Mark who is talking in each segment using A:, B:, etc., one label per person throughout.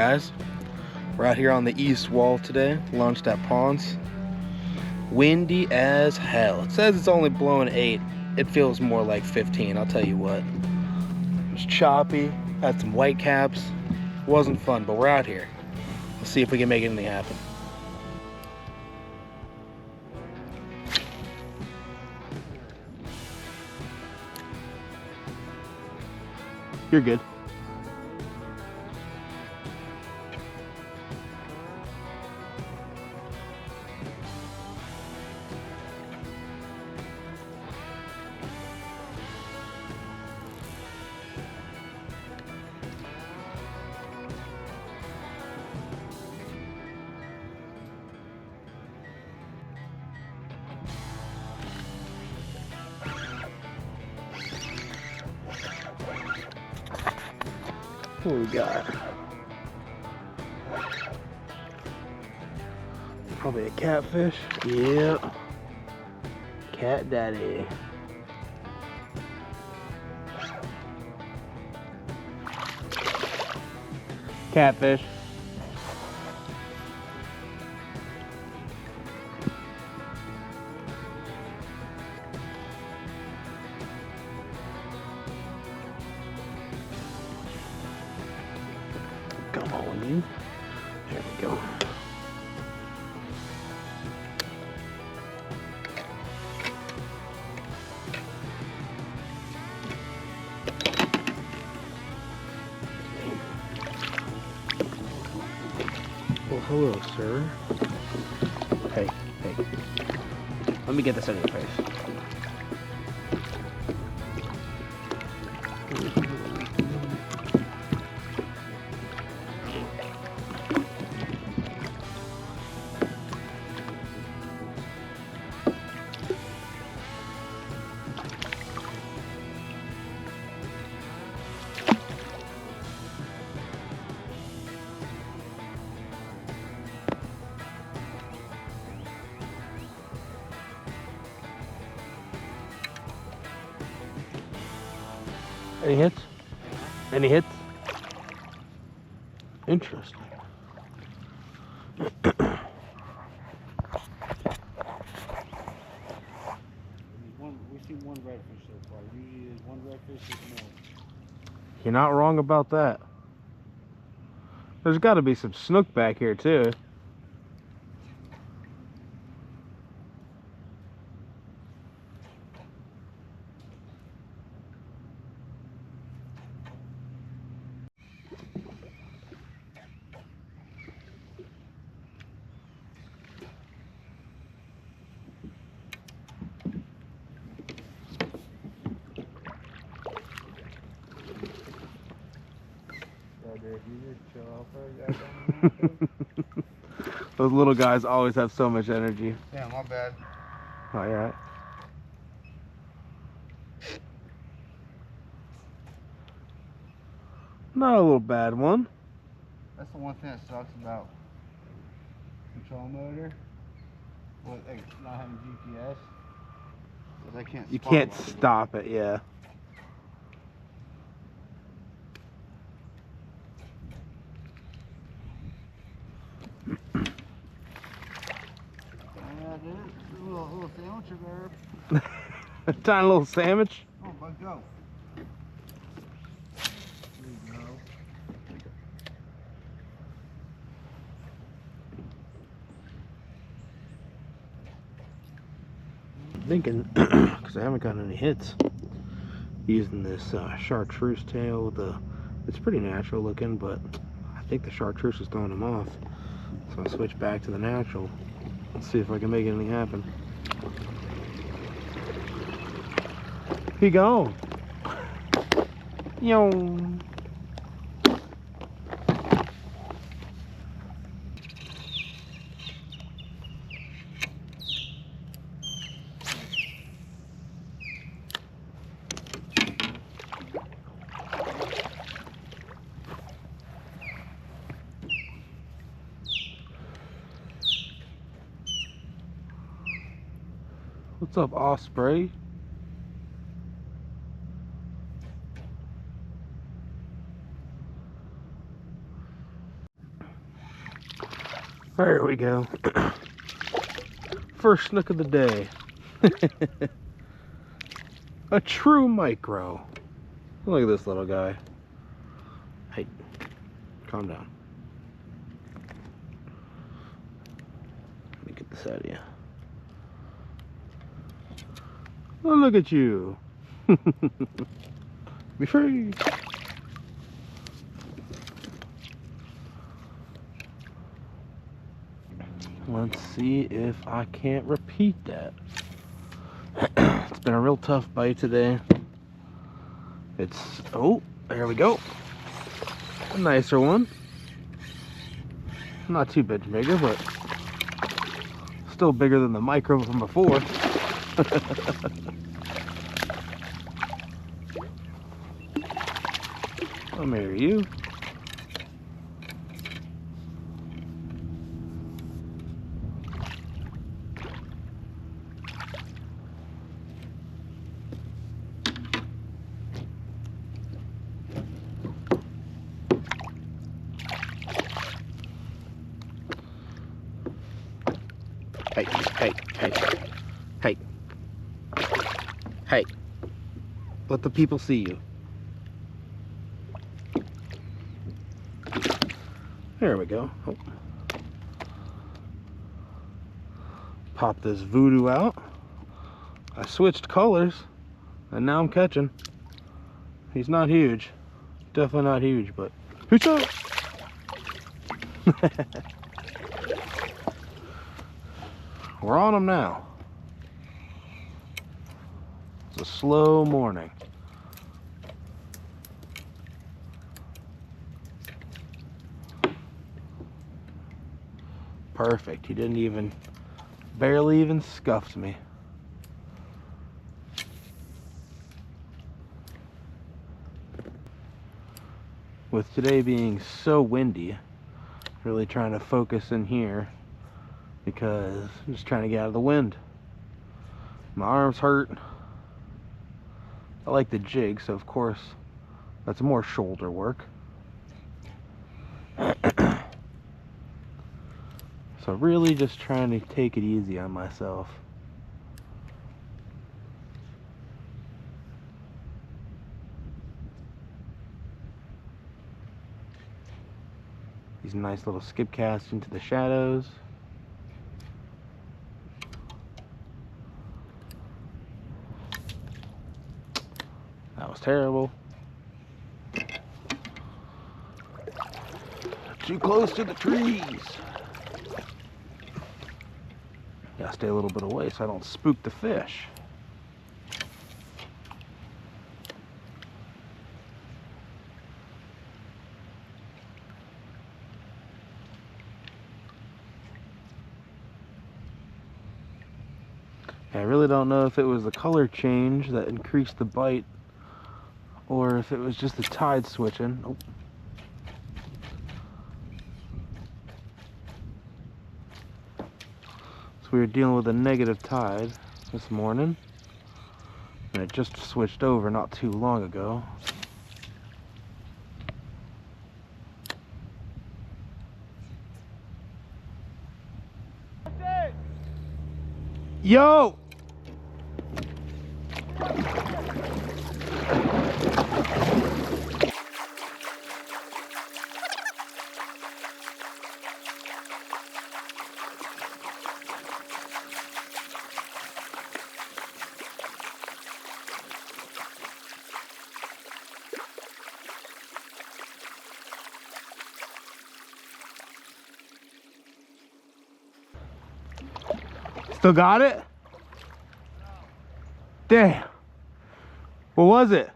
A: guys, we're out here on the east wall today, launched at Ponce. Windy as hell. It says it's only blowing 8. It feels more like 15, I'll tell you what. It's choppy, had some white caps. Wasn't fun, but we're out here. Let's see if we can make anything happen. You're good. What we got? Probably a catfish. Yep. Cat daddy. Catfish. Come on in. There we go. Well, hello, sir. Hey. Let me get this out of your face. Any hits? Any hits? Interesting.
B: We've seen one redfish so far. Usually there's one redfish is more.
A: You're not wrong about that. There's got to be some snook back here too. Those little guys always have so much energy.
B: Yeah, my bad.
A: Oh, you're right. Not a little bad one.
B: That's the one thing that sucks about control motor. Well, like not having GPS. Because I can't.
A: You can't stop it, yeah.
B: Yeah, dude. It's a little sandwich there.
A: A tiny little sandwich.
B: Oh, but go. There you go.
A: Thinking, because I haven't gotten any hits, using this chartreuse tail with the, it's pretty natural looking, but I think the chartreuse is throwing them off. So I'll switch back to the natural. Let's see if I can make anything happen. He gone. Yo. What's up, Osprey? There we go. First snook of the day. A true micro. Look at this little guy. Hey, calm down. Let me get this out of you. Oh, look at you. Be free. Let's see if I can't repeat that. It's been a real tough bite today. It's, oh, there we go. A nicer one. Not too big bigger, but still bigger than the micro from before. Come here, you. Hey, hey, hey, hey, hey. Let the people see you. There we go. Oh. Pop this voodoo out. I switched colors, and now I'm catching. He's not huge. Definitely not huge, but who's up? We're on them now. It's a slow morning. Perfect. He didn't even, barely even scuffed me. With today being so windy, really trying to focus in here because I'm just trying to get out of the wind. My arms hurt. I like the jig, so of course that's more shoulder work. So really just trying to take it easy on myself. These nice little skip casts into the shadows. That was terrible. Too close to the trees. Gotta stay a little bit away so I don't spook the fish. I really don't know if it was the color change that increased the bite or if it was just the tide switching. Oh. So we were dealing with a negative tide this morning, and it just switched over not too long ago. Yo! Still got it? Damn. What was it?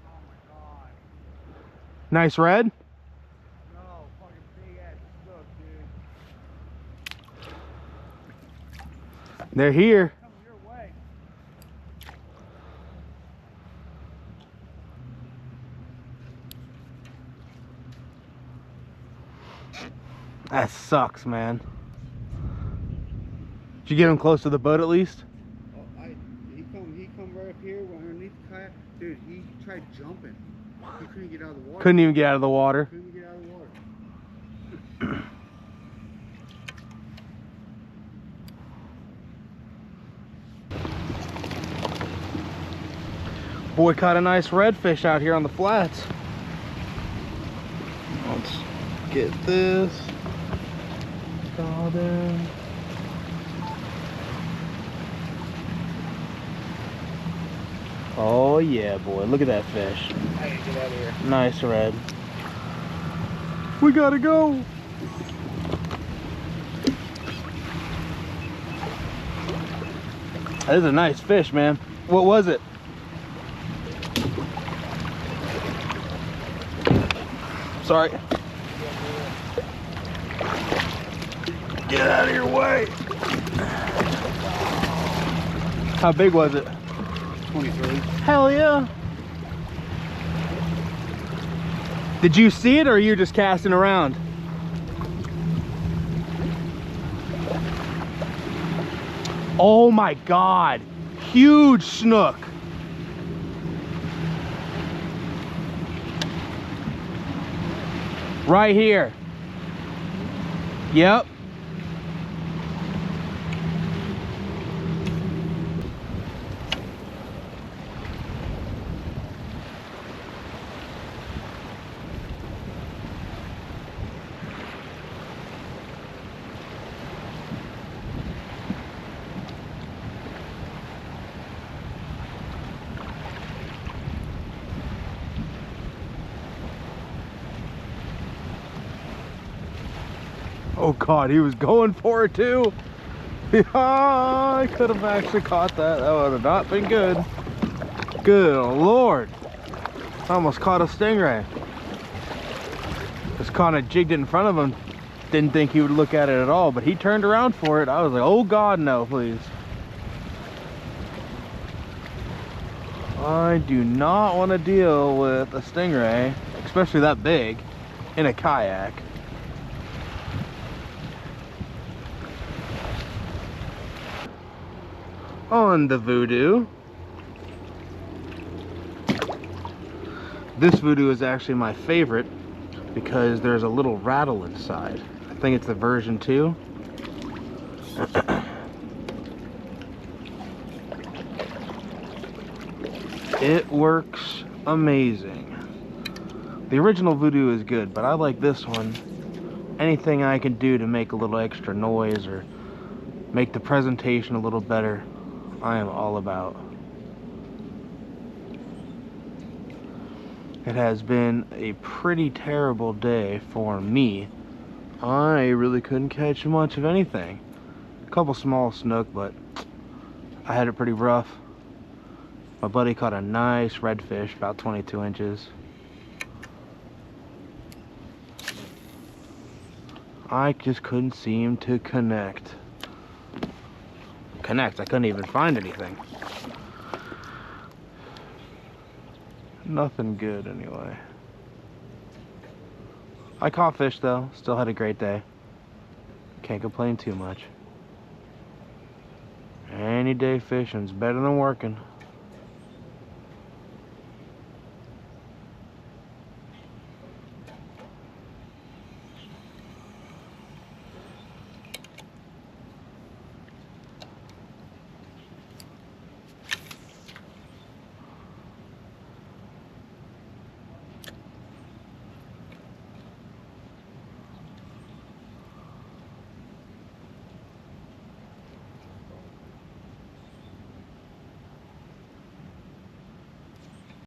B: Oh my god.
A: Nice red?
B: No, fucking big ass snook, dude.
A: They're here.
B: Coming your way.
A: That sucks, man. Did you get him close to the boat at least?
B: Oh, he come right up here, went underneath the kayak. Dude, he tried jumping. He couldn't get out of the water.
A: Couldn't even get out of the water.
B: Couldn't get out of the water.
A: boy caught a nice redfish out here on the flats. Let's get this. Got him. Oh yeah, boy, look at that fish.
B: I gotta get out of here.
A: Nice red. We gotta go. That is a nice fish, man. What was it? Sorry. Get out of your way. How big was it?
B: 23.
A: Hell yeah. Did you see it or are you just casting around? Oh my God. Huge snook. Right here. Yep. Oh God, he was going for it too. I could have actually caught that. That would have not been good. Good Lord. I almost caught a stingray. Just kind of jigged it in front of him. Didn't think he would look at it at all, but he turned around for it. I was like, oh God, no, please. I do not want to deal with a stingray, especially that big, in a kayak. On the Voodoo. This Voodoo is actually my favorite because there's a little rattle inside. I think it's the version 2. It works amazing. The original Voodoo is good, but I like this one. Anything I can do to make a little extra noise or make the presentation a little better, I am all about. It has been a pretty terrible day for me. I really couldn't catch much of anything. A couple small snook, but I had it pretty rough. My buddy caught a nice redfish, about 22 inches. I just couldn't seem to connect. I couldn't even find anything. Nothing good anyway. I caught fish though, still had a great day. Can't complain too much. Any day fishing's better than working.